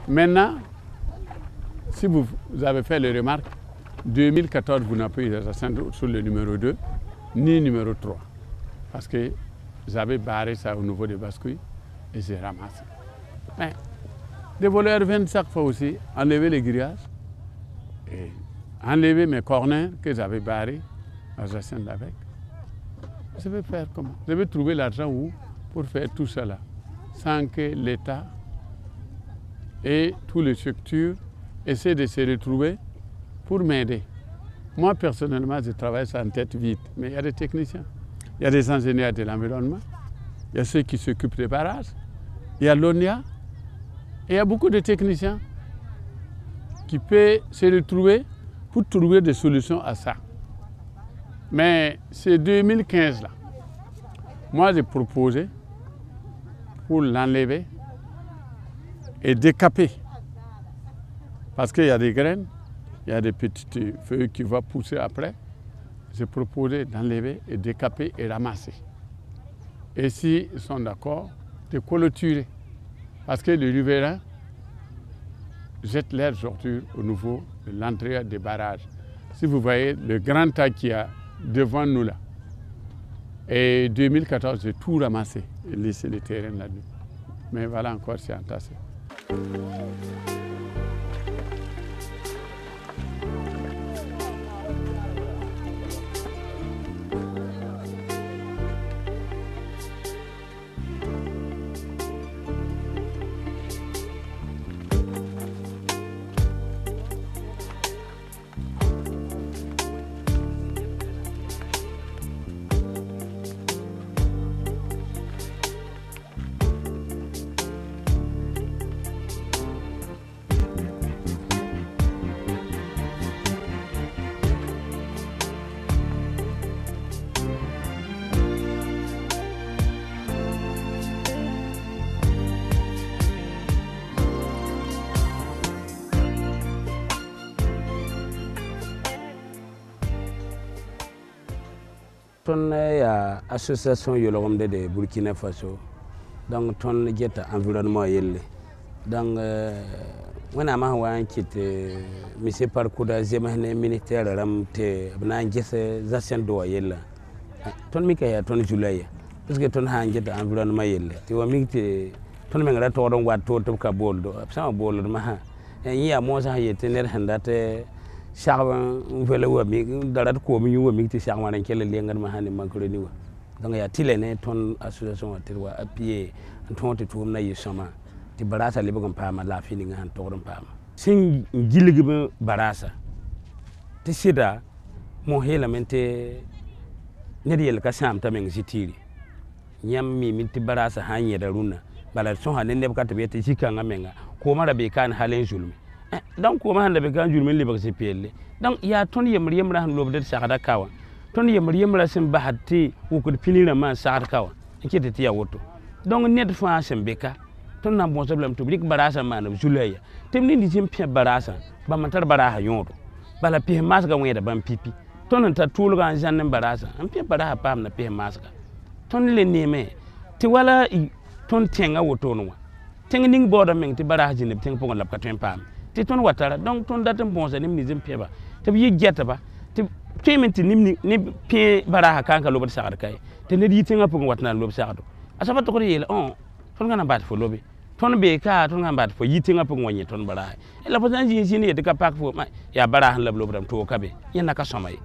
Maintenant, si vous avez fait les remarques, 2014, vous n'avez pas eu d'assassin sur le numéro 2, ni numéro 3. Parce que j'avais barré ça au niveau des bascules et j'ai ramassé. Mais des voleurs viennent chaque fois aussi enlever les grillages et enlever mes corners que j'avais barrés, l'assassin avec. Je vais faire comment? Je vais trouver l'argent où pour faire tout cela, sans que l'État et toutes les structures essaient de se retrouver pour m'aider. Moi, personnellement, je travaille sans tête vide, mais il y a des techniciens, il y a des ingénieurs de l'environnement, il y a ceux qui s'occupent des barrages, il y a l'ONIA, et il y a beaucoup de techniciens qui peuvent se retrouver pour trouver des solutions à ça. Mais c'est 2015-là, moi j'ai proposé pour l'enlever et décaper. Parce qu'il y a des graines, il y a des petites feuilles qui vont pousser après. J'ai proposé d'enlever et décaper et ramasser. Et s'ils sont d'accord, de clôturer. Parce que les riverains jettent leurs ordures au niveau de l'entrée des barrages. Si vous voyez le grand tas qu'il y a devant nous là. Et 2014, j'ai tout ramassé et laissé le terrain là-dedans. Mais voilà encore, c'est entassé. Ton ya association yolomde de Burkina Faso donc ton jeta environnement yelle donc wana ma wan kite monsieur parcours da zemahne militaire ramte bna jesse zasen do yella ton mi kaya ton julaya parce que ton ha jeta environnement yelle ti wa mi te ton me ngara to don wat to ka boldo sama boldo ma ha yi ya mo sa yete ner handate Charban vele wa mi darat ko mi wa mi ti charban kele lengan ma hani makroni wa donc ya tilene ton association wa tirwa appuyé ton te tum na yisama ti barasa le bugun pama la fini ngan torum pama sin giligi barasa ti sida mo hela mente ne yel ka sam ta men sitiri nyam mi ti barasa hanye da runa bala son hanen ne bukata be ti shika ngamenga ko mara be kan halen julmi donc ko ma handa be kan julmi liba se pelle donc ya ton yemriyem ra han lobde sagada kawa ton yemriyem ra sim bahati ko ko pinira ma sagada kawa nkete ti ya woto donc net fa sem beka ton na bon problem to brik barasa ma na julaya temni di jim pia barasa ba man tar baraha yodo bala pie masga weda ban pipi ton ta tulga an janne barasa an pia baraha pam na pie masga ton le neme ti wala ton tenga woto no tenga ning boda meng ti baraha jinne tenga ponga lab ka ten pam ti ton watara donc ton datem bonza nim ni jim pia ba te bi jetta ba te payment nim ni pie baraha kanka lobo sagada kay te ne di tenga ponga watna lobo sagado asaba to ko yele on ton ngana bat fo lobi ton be ka ton ngana bat fo yitinga ponga wonye ton baraha e la posan ji sini de ka pak fo ma ya baraha lab lobo dam to kabe yena ka somay.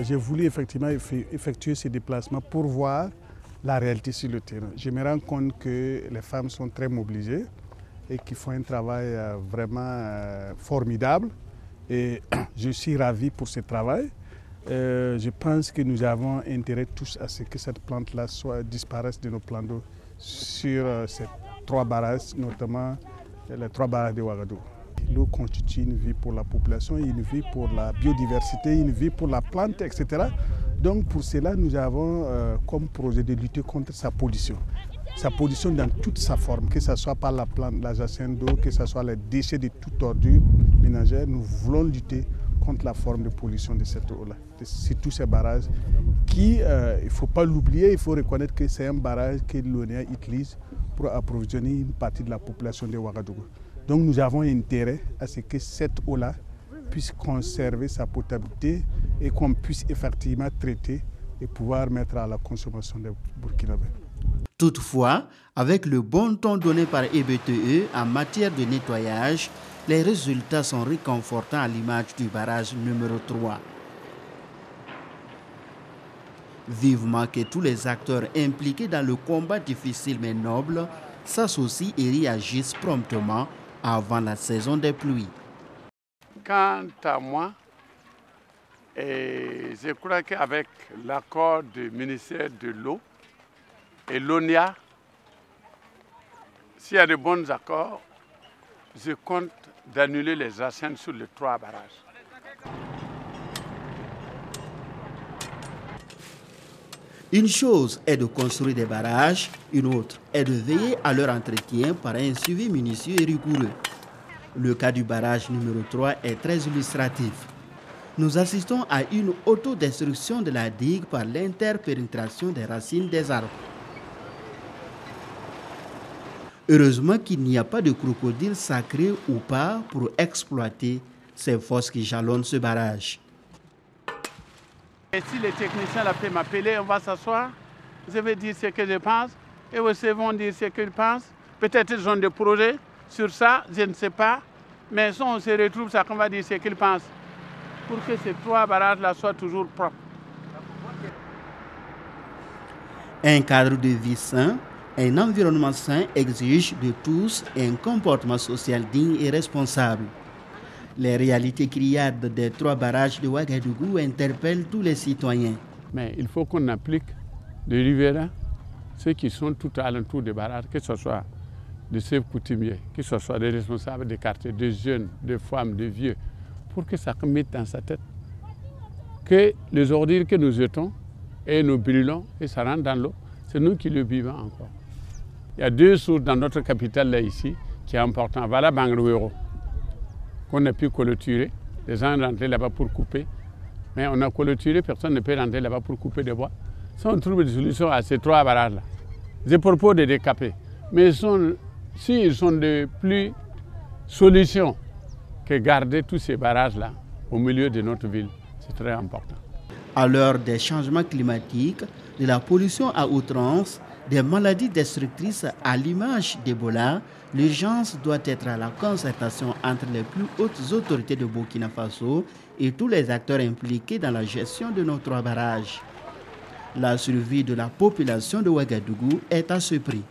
J'ai voulu effectivement effectuer ces déplacements pour voir la réalité sur le terrain. Je me rends compte que les femmes sont très mobilisées et qui font un travail vraiment formidable. Et je suis ravi pour ce travail. Je pense que nous avons intérêt tous à ce que cette plante-là disparaisse de nos plans d'eau sur ces 3 barrages, notamment les 3 barrages de Ouagadougou. L'eau constitue une vie pour la population, une vie pour la biodiversité, une vie pour la plante, etc. Donc pour cela, nous avons comme projet de lutter contre sa pollution. Sa pollution dans toute sa forme, que ce soit par la plante, la jacinthe d'eau, que ce soit les déchets de toute ordure ménagère, nous voulons lutter contre la forme de pollution de cette eau-là. C'est tous ces barrages qui, il ne faut pas l'oublier, il faut reconnaître que c'est un barrage que l'ONEA utilise pour approvisionner une partie de la population de Ouagadougou. Donc nous avons intérêt à ce que cette eau-là puisse conserver sa potabilité et qu'on puisse effectivement traiter et pouvoir mettre à la consommation des Burkinabés. Toutefois, avec le bon ton donné par EBTE en matière de nettoyage, les résultats sont réconfortants à l'image du barrage numéro 3. Vivement que tous les acteurs impliqués dans le combat difficile mais noble s'associent et réagissent promptement avant la saison des pluies. Quant à moi, je crois qu'avec l'accord du ministère de l'eau et l'ONEA, s'il y a de bons accords, je compte d'annuler les jacintes sur les 3 barrages. Une chose est de construire des barrages, une autre est de veiller à leur entretien par un suivi minutieux et rigoureux. Le cas du barrage numéro 3 est très illustratif. Nous assistons à une autodestruction de la digue par l'interpénétration des racines des arbres. Heureusement qu'il n'y a pas de crocodile sacré ou pas pour exploiter ces fosses qui jalonnent ce barrage. Et si les techniciens peuvent m'appeler, on va s'asseoir, je vais dire ce que je pense, et aussi vont dire ce qu'ils pensent. Peut-être qu'ils ont des projets sur ça, je ne sais pas, mais si on se retrouve, ça qu'on va dire ce qu'ils pensent, pour que ces 3 barrages-là soient toujours propres. Un cadre de vie sain, un environnement sain exige de tous un comportement social digne et responsable. Les réalités criardes des 3 barrages de Ouagadougou interpellent tous les citoyens. Mais il faut qu'on applique les riverains, ceux qui sont tout alentour des barrages, que ce soit des chefs coutumiers, que ce soit des responsables des quartiers, des jeunes, des femmes, des vieux, pour que ça mette dans sa tête que les ordures que nous jetons et nous brûlons et ça rentre dans l'eau, c'est nous qui le vivons encore. Il y a 2 sources dans notre capitale là ici qui est important. Voilà Bangrouero, qu'on a pu clôturer. Les gens rentrent là-bas pour couper. Mais on a clôturé, personne ne peut rentrer là-bas pour couper des bois. Si on trouve des solutions à ces 3 barrages-là, je propose de décaper. Mais s'ils sont de plus solutions que garder tous ces barrages-là au milieu de notre ville, c'est très important. À l'heure des changements climatiques, de la pollution à outrance, des maladies destructrices à l'image d'Ebola, l'urgence doit être à la concertation entre les plus hautes autorités de Burkina Faso et tous les acteurs impliqués dans la gestion de nos 3 barrages. La survie de la population de Ouagadougou est à ce prix.